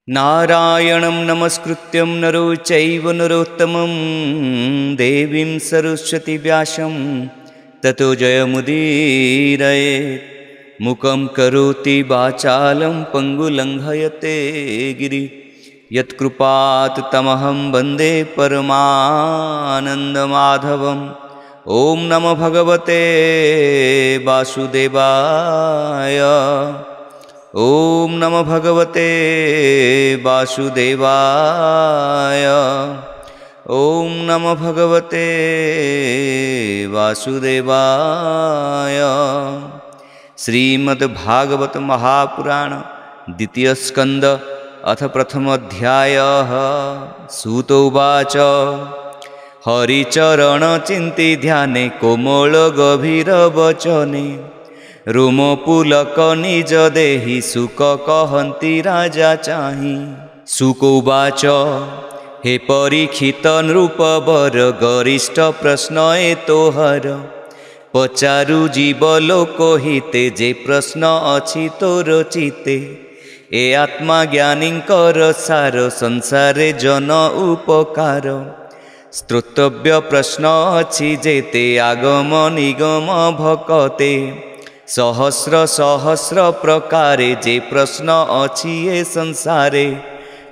नारायणं नमस्कृत्यं नरो चैव नरोत्तमं देवीं सरस्वती व्यासं ततो जयमुदीरयेत्। मुखं करोति वाचालं पङ्गुलङ्घयते गिरि यत्कृपात् तमहं वन्दे परमानन्दमाधवम्। ॐ नमो भगवते वासुदेवाय। ॐ नमो भगवते वासुदेवाय। ॐ नमो भगवते वासुदेवाय। श्रीमद्भागवत महापुराण द्वितीय स्कंद अथ प्रथम अध्याय। सूत उवाच हरिचरण चिंति ध्याने कोमल गभीर वचने रोमपुलक निज देहि सुक कहन्ति राजा चाहि। सुक उवाच हे परीक्षित नृपवर गरिष्ठ प्रश्न ए तोहर पचारु जीव लोक हिते जे प्रश्न अछि तोर चिते। ए आत्मा ज्ञानीकर सार संसारे जन उपकार श्रोतव्य प्रश्न अछि जेते आगम निगम भकते। सहस्र सहस्र प्रकारे जे प्रश्न अछि ए संसारे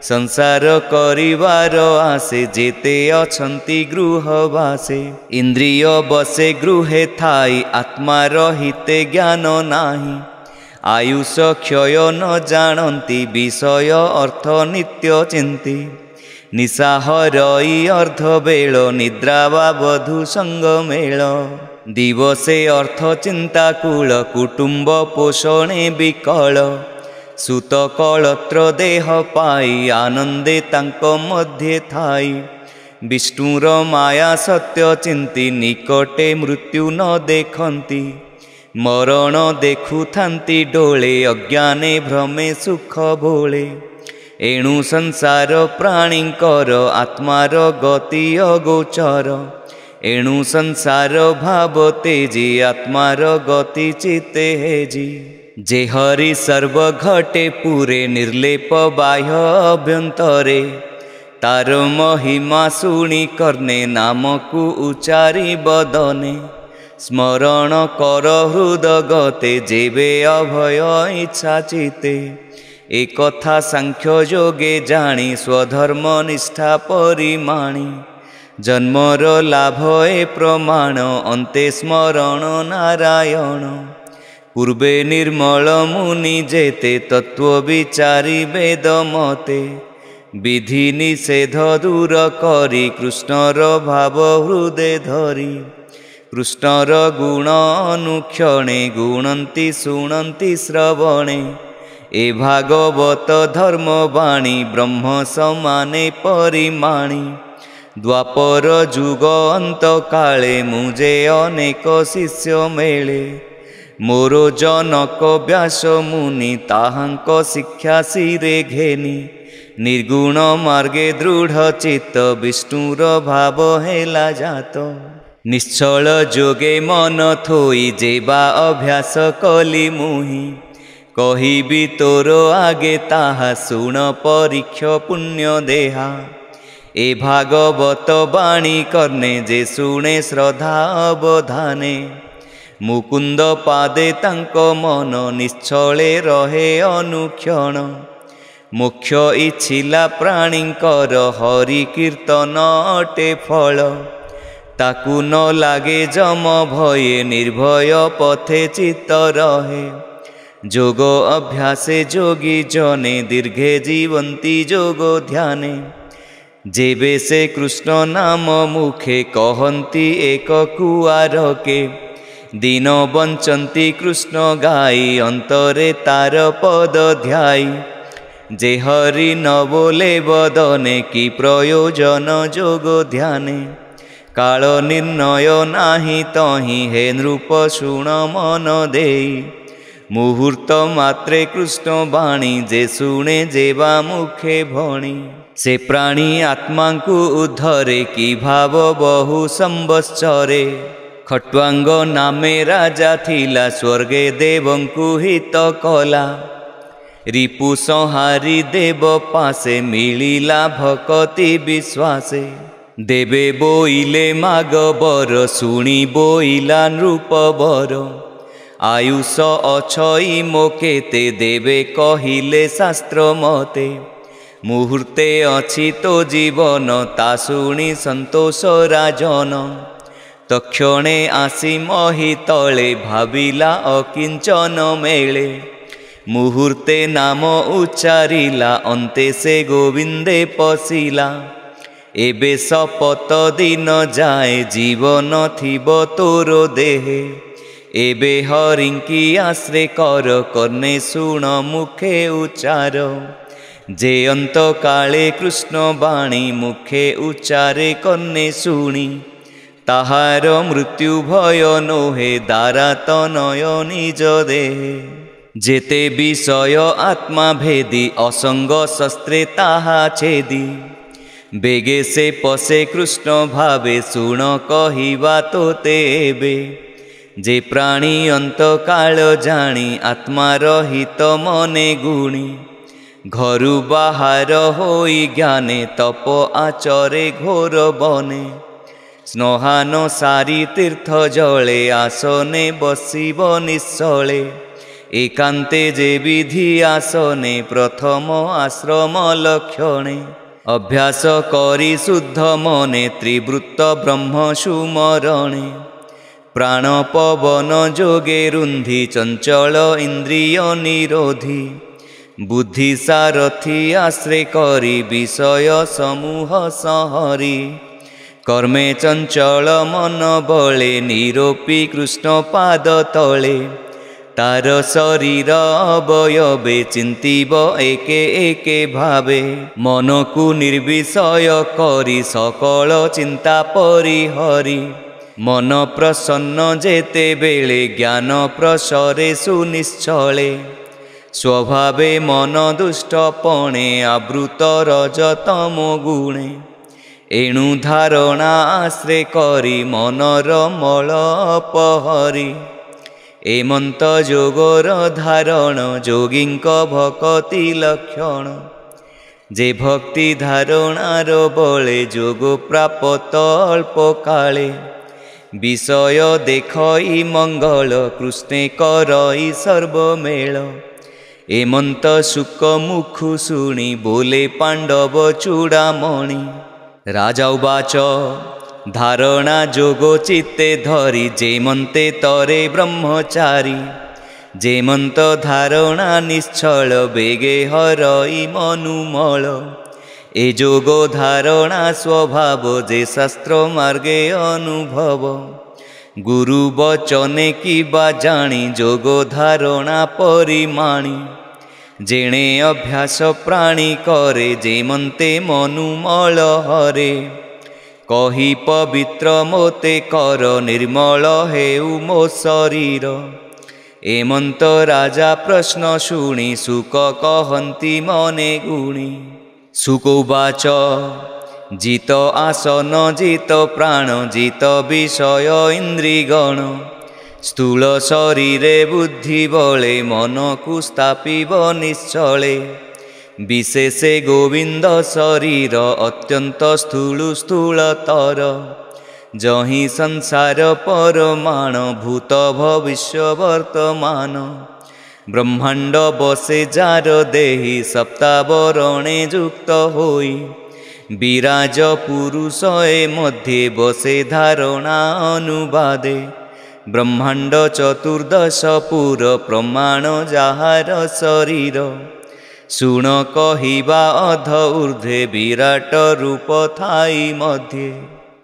संसार करिवार आसे जेते अछंती गृहवासे। इंद्रिय बसे गृहे थाई आत्मा रहिते ज्ञान नाही। आयुष क्षय न जानती विषय अर्थ नित्य चिंती। निशाहरई अर्ध बेल निद्रा वा बधु संग मेल। दिवसे अर्थ चिंताकूल कुटुंब पोषणे विकल। सुत कलत्र देह पाई आनंदे तांक मध्ये थाई। विष्णुर माया सत्य चिंती निकटे मृत्यु न देखंती। मरण देखुथांती डोले अज्ञाने भ्रमे सुख भोले। एणु संसार प्राणींकर आत्मार गति अगोचर। एणु संसार भाव तेजी आत्मार गति चिते हेजी। जे हरि सर्व घटे पूरे निर्लेप बाह्य अभ्यंतरे। तार महिमा शुणी कर्णे नामकु उचारी बदने। स्मरण कर हृद गते जेबे अभय इच्छा चिते। एक कथा सांख्य योगे जानी स्वधर्म निष्ठा परिमाणी। जन्मर लाभ ए प्रमाण अन्ते स्मरण नारायण। पूर्वे निर्मल मुनि जेते तत्व विचारी वेद मते। विधि निषेध दूर करी कृष्णर भाव हृदय धरी। कृष्णर गुण अनुक्षणे गुणंती शुणंती श्रवणे। ए भागवत धर्म वाणी ब्रह्म समाने परिमाणी। द्वापर जुग अंत काले मुझे अनेक शिष्य मेले। मोर जनक व्यास मुनि ताहांक शिक्षा शिरे घेनी। निर्गुण मार्गे दृढ़ चित्त विष्णुर भाव हेला जात। निश्चल जोगे मन थोई जेबा अभ्यास कली मुहि। कहिबी तोर आगे ताहा शुण परीक्ष पुण्य देहा। ए भागवत वाणी कर्णे जे शुणे श्रद्धा अवधाने। मुकुंद पादे तांक मन निश्चले रहे अनुक्षण। मोक्ष इच्छिला प्राणींकर हरि कीर्तन अटे फल। ताकू न लागे जम भये निर्भय पथे चित्त रहे। जोग अभ्यासे जोगी जने दीर्घे जीवंती जोग ध्याने। जेबे से कृष्ण नाम मुखे कहंती एक कुआरके। दिन बंचंती कृष्ण गाई अंतरे तार पद ध्याई। जे हरि न बोले बदने की प्रयोजन जोग ध्याने। काल निर्णय नाही तहि हे नृप शुण मन देई। मुहूर्त मात्रे कृष्ण वाणी जे शुणे जेबा मुखे भणी। से प्राणी आत्मा को उद्धरे की भाव बहु संवत्सरे। खट्वांग नामे राजा थिला स्वर्गे देवंकु हित कला। रिपु संहारी देव पासे मिलिला भक्ति विश्वासे देवे बोइले माग बर शुणी बोइला नृप बर आयुष अछई मोकेते देवे कहिले शास्त्र मते मुहूर्ते अछि तो जीवन ता शुणी संतोष राजन तक्षणे आसी मही तले भाविला अकिंचन मेले मुहूर्ते नाम उच्चारिला अंते से गोविंदे पशिला एबे शपथ दिन जाए जीवन थिब तोर देहे एबे हरिंकी आश्रे कर कर्णे शुण मुखे उच्चार जे अंत काले कृष्ण बाणी मुखे उच्चारे कर्णे शुणी ताहार मृत्यु भय नोहे दारा तनय निज देहे जेते विषय आत्मा भेदी असंग शस्त्रे ताहा छेदी बेगे से पसे कृष्ण भावे शुण कहिबा तोते एबे जे प्राणी अंत काल जानी आत्मा रहित मने गुणी घरु बाहर होई ज्ञाने तप आचरे घोर बने स्नहान सारी तीर्थ जले आसने बसिब निश्चले एकांते जे विधि आसने प्रथम आश्रम लक्षणे अभ्यास करी शुद्ध मने त्रिवृत्त ब्रह्म सुमरणे प्राण पवन जोगे रुंधी चंचल इंद्रिय निरोधी बुद्धि सारथी आश्रे करी विषय समूह सहरी कर्मे चंचल मन बले निरोपी कृष्ण पाद तले तार शरीर अवयवे चिंतिब एके एके भावे मन को निर्विषय करी सकल चिंता परिहरी मन प्रसन्न जेते बेले ज्ञान प्रसरे सुनिश्चले स्वभावे मन दुष्टपणे आवृत रजतमो गुणे एणु धारणा आश्रे करी मनर मल अपहरी एमंत जोगर धारण जोगिंक भक्ति लक्षण जे भक्ति धारणार बले जोग प्राप्त अल्प काले विषय देखई मंगल कृष्णे करई सर्वमेल एमंत सुख मुखु शुणी बोले पांडव चूड़ामणि राजा उवाच धारणा जोगो चित्ते धरी जेमंते तरे ब्रह्मचारी जेमंत धारणा निश्चल बेगे हरई मनुमल ए जोगो धारणा स्वभाव जे शास्त्र मार्गे अनुभव गुरु बचने किबा जानी जोगो धारणा परिमाणी जेणे अभ्यास प्राणी करे जेमंते मनुमल हरे कही पवित्र मोते कर निर्मल हेउ मो शरीर एमंत राजा प्रश्न शुणी सुक कहंती मने गुणी सुक उवाच जित आसन जित प्राण जित विषय इंद्रिगण स्थूल शरीरे बुद्धि बले मन को स्थापिब निश्चले विशेषे गोविंद शरीर अत्यंत स्थूल स्थूलतर जहि संसार परमाण भूत भविष्य वर्तमान ब्रह्मांड बसे जार देहि सप्तावरणे युक्त होई विराज पुरुष मध्ये बसे धारणा अनुवादे ब्रह्मांड चतुर्दश पुर प्रमाण जाहार शरीर शुण कहिबा अध ऊर्ध्वे विराट रूप थाई मध्ये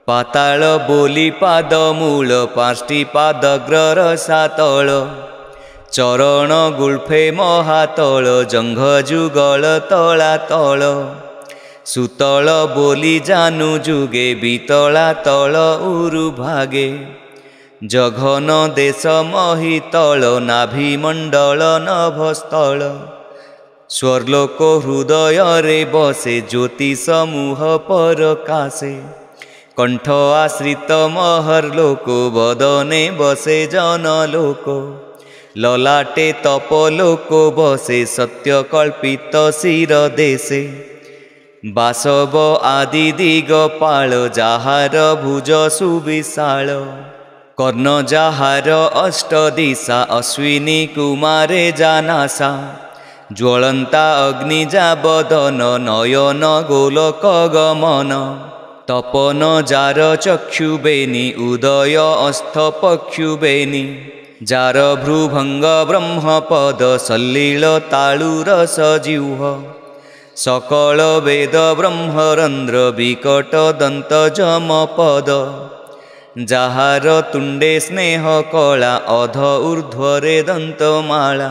पाताल बोली पाद मूल पाष्टि पादग्रर सातल चरण गुल्फे महातल जंघ जुगल तलातल सुतल बोली जानु जुगे बीतला तल उरु भागे जघन देश महितल नाभिमंडल नभस्थल स्वर्लोक हृदय रे बसे ज्योति समूह परकाशे कंठ आश्रित महर्लोक बदने बसे जनलोक ललाटे तपलोक बसे सत्यकल्पित शिर देशे बासव आदि दिगपाल जाहार भुज सुविशाल कर्ण जाहार अष्ट दिशा अश्विनी कुमारे जानासा ज्वलंता अग्निजा बदन नयन गोलक गमन तपन जार चक्षुबेनी उदय अस्थ पक्षुबेनी जार भ्रुभंग ब्रह्मपद सल्लील तालुर सजीव सकल वेद ब्रह्मरंध्र विकट दंत जमपद जाहार तुंडे स्नेह कला अध ऊर्ध्वरे दंतमाला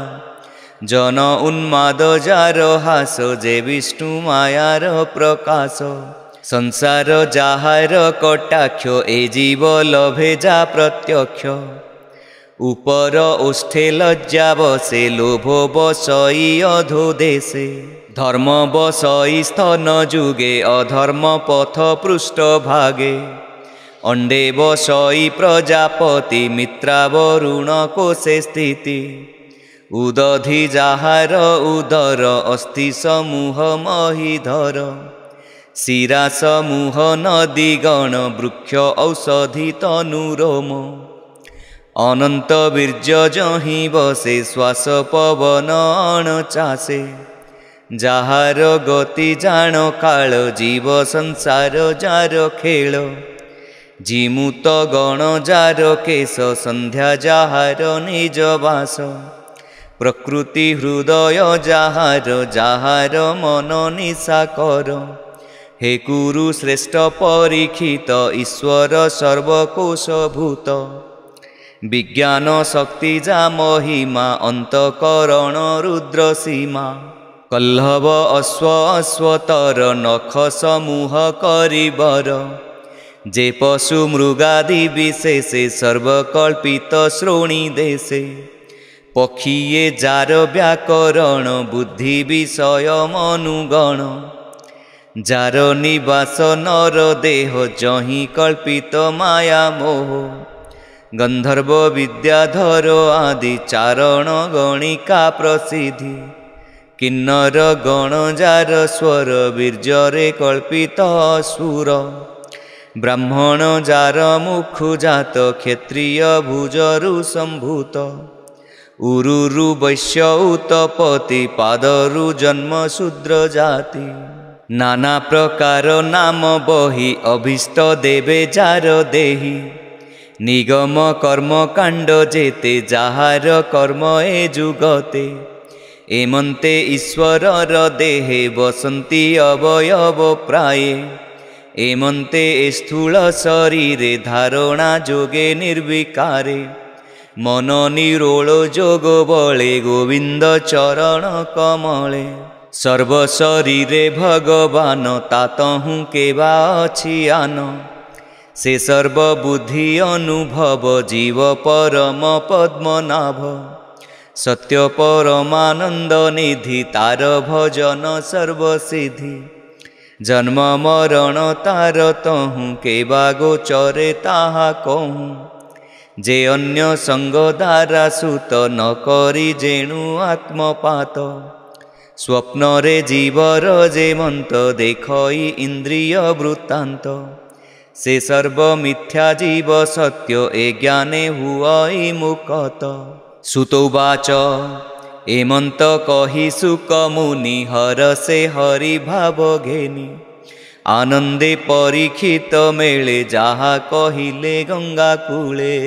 जन उन्माद जार हास जे विष्णु मायार प्रकाश संसार जाहार कटाक्ष ए जीव लभे जा प्रत्यक्ष उपर ओष्ठे लज्जा बसे लोभ बसई अधो देशे धर्म बसई स्तन जुगे अधर्म पथ पृष्ठ भागे अंडे बसई प्रजापति मित्रा वरुण कोशे स्थिति उदधि जाहार उदर अस्थि समूह महीधर शिरा समूह नदीगण वृक्ष औषधि तनुरोम अनंत वीर्य जहि बसे श्वास पवन अणचासे जाहार गति जान काल जीव संसार जार खेल जीमुत गण जार केश संध्या जाहार निज वास प्रकृति हृदय जाहार जाहार मन निशाकर हे कुरु श्रेष्ठ परीक्षित ईश्वर सर्वकोशभूत विज्ञान शक्ति जा महिमा अंतकरण रुद्र सीमा कल्लभ अश्व अश्वतर नख समूह करिबर जे पशु मृगादि विशेषे सर्वकल्पित श्रोणी देशे पक्षीये जार व्याकरण बुद्धि विषय मनुगण जार निवास नर देह जहि कल्पित माया मोह गंधर्व विद्याधर आदि चारण गणिका प्रसिद्धि किन्नर गण जार स्वर वीर्जरे कल्पित असुर ब्राह्मण जार मुखु जात क्षत्रिय भुजरु संभूत उरुरु वैश्य उत्पत्ति पादरु जन्म शूद्र जाति नाना प्रकार नाम बहि अभीष्ट देवे जार देहि निगम कर्म कांड जेते जाहार कर्म ए जुगते एमंते ईश्वर देहे बसंती अवयव प्राये एमंते स्थूल शरीरे धारणा जोगे निर्विकारे मन निरोल जोग बले गोविंद चरण कमले सर्व शरीरे भगवान तातहु केबा अछि आन से सर्वबुद्धि अनुभव जीव परम पद्मनाभ सत्य परमानंद निधि तार भजन सर्वसिद्धि जन्म मरण तार तहु केबा गोचरे ताहा कहूँ जे अन्य संग धारा सुत न करी जेणु आत्मपात स्वप्न रे जीवर जे मंत देखई इंद्रिय वृत्तांत से सर्व मिथ्या जीव सत्य ए ज्ञाने हुआई मुकत सुतोवाच एमंत कही सुक मुनि हर से हरि भाव घेनी आनंदे परीक्षित मेले जहा कहिले गंगा कूले।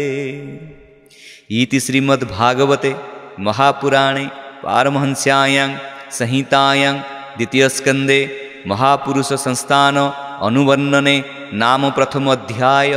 इति श्रीमद्भागवते महापुराणे पारमहंस्यायां संहितायां द्वितीय स्कंदे महापुरुष संस्थान अनुवर्णने नाम प्रथम अध्याय।